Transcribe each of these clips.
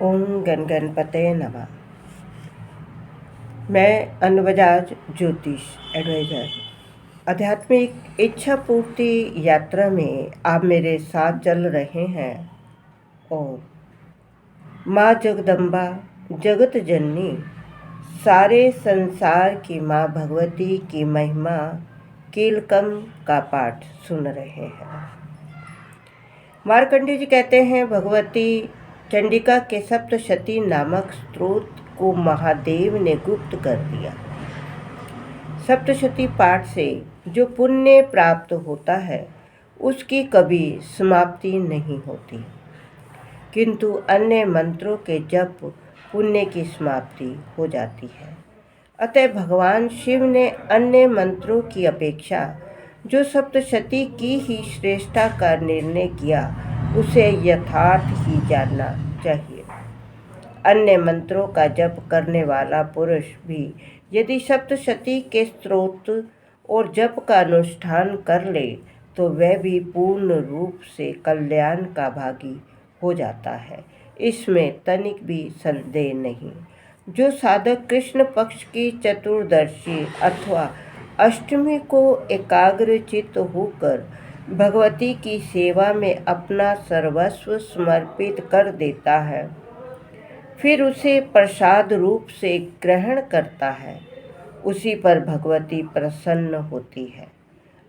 ओम गण गणपतये नमः। मैं अनुबजाज ज्योतिष एडवाइज़र आध्यात्मिक इच्छा पूर्ति यात्रा में आप मेरे साथ चल रहे हैं और माँ जगदम्बा जगत जननी सारे संसार की माँ भगवती की महिमा कीलकम का पाठ सुन रहे हैं। मार्कंडेय जी कहते हैं, भगवती चंडिका के सप्तशती नामक स्त्रोत को महादेव ने गुप्त कर दिया। सप्तशती पाठ से जो पुण्य प्राप्त होता है उसकी कभी समाप्ति नहीं होती, किंतु अन्य मंत्रों के जप पुण्य की समाप्ति हो जाती है। अतः भगवान शिव ने अन्य मंत्रों की अपेक्षा जो सप्तशती की ही श्रेष्ठता का निर्णय किया उसे यथार्थ ही जानना चाहिए। अन्य मंत्रों का जप करने वाला पुरुष भी यदि सप्तशती के स्तोत्र और जप का अनुष्ठान कर ले तो वह भी पूर्ण रूप से कल्याण का भागी हो जाता है, इसमें तनिक भी संदेह नहीं। जो साधक कृष्ण पक्ष की चतुर्दशी अथवा अष्टमी को एकाग्रचित्त होकर भगवती की सेवा में अपना सर्वस्व समर्पित कर देता है, फिर उसे प्रसाद रूप से ग्रहण करता है, उसी पर भगवती प्रसन्न होती है,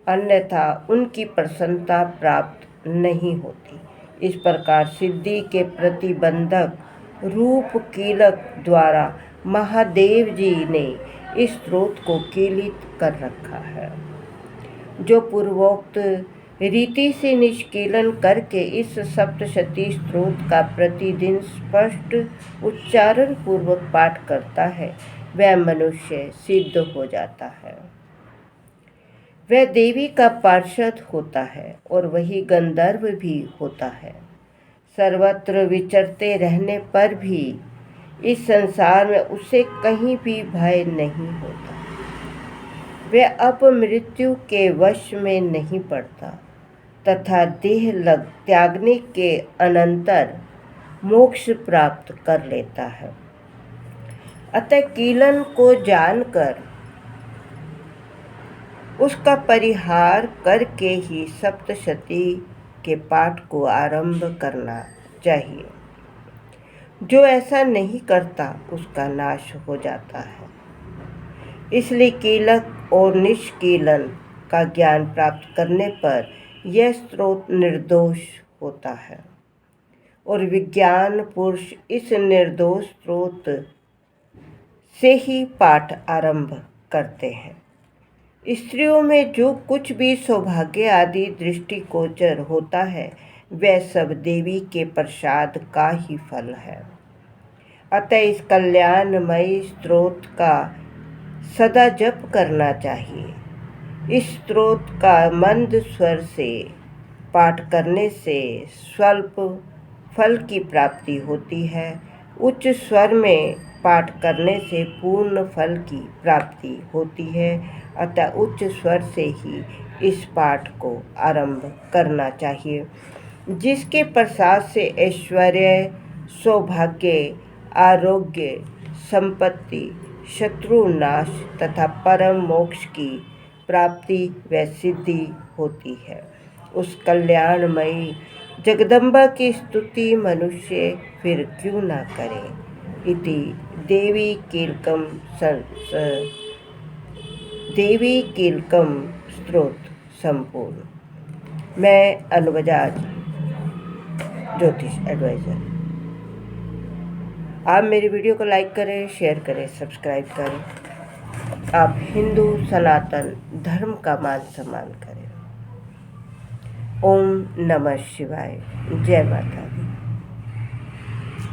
अन्यथा उनकी प्रसन्नता प्राप्त नहीं होती। इस प्रकार सिद्धि के प्रतिबंधक रूप कीलक द्वारा महादेव जी ने इस स्रोत को कीलित कर रखा है। जो पूर्वोक्त रीति से निष्कीलन करके इस सप्तशती स्त्रोत का प्रतिदिन स्पष्ट उच्चारण पूर्वक पाठ करता है वह मनुष्य सिद्ध हो जाता है। वह देवी का पार्षद होता है और वही गंधर्व भी होता है। सर्वत्र विचरते रहने पर भी इस संसार में उसे कहीं भी भय नहीं होता। वह अपमृत्यु के वश में नहीं पड़ता तथा देह लग त्यागने के अनंतर मोक्ष प्राप्त कर लेता है। अतः कीलन को जानकर उसका परिहार करके ही सप्तशती के पाठ को आरंभ करना चाहिए। जो ऐसा नहीं करता उसका नाश हो जाता है। इसलिए कीलक और निष्कीलन का ज्ञान प्राप्त करने पर यह स्रोत निर्दोष होता है और विज्ञान पुरुष इस निर्दोष स्रोत से ही पाठ आरंभ करते हैं। स्त्रियों में जो कुछ भी सौभाग्य आदि दृष्टिगोचर होता है वह सब देवी के प्रसाद का ही फल है। अतः इस कल्याणमयी स्त्रोत का सदा जप करना चाहिए। इस स्त्रोत का मंद स्वर से पाठ करने से स्वल्प फल की प्राप्ति होती है, उच्च स्वर में पाठ करने से पूर्ण फल की प्राप्ति होती है। अतः उच्च स्वर से ही इस पाठ को आरंभ करना चाहिए, जिसके प्रसाद से ऐश्वर्य, सौभाग्य, आरोग्य, संपत्ति, शत्रु नाश तथा परम मोक्ष की प्राप्ति व सिद्धि होती है। उस कल्याणमयी जगदम्बा की स्तुति मनुष्य फिर क्यों ना करे। इति देवी कीलकम स्त्रोत संपूर्ण। मैं अनुबजाज ज्योतिष एडवाइज़र। आप मेरी वीडियो को लाइक करें, शेयर करें, सब्सक्राइब करें। आप हिंदू सनातन धर्म का मान सम्मान करें। ओम नमः शिवाय। जय माता दी।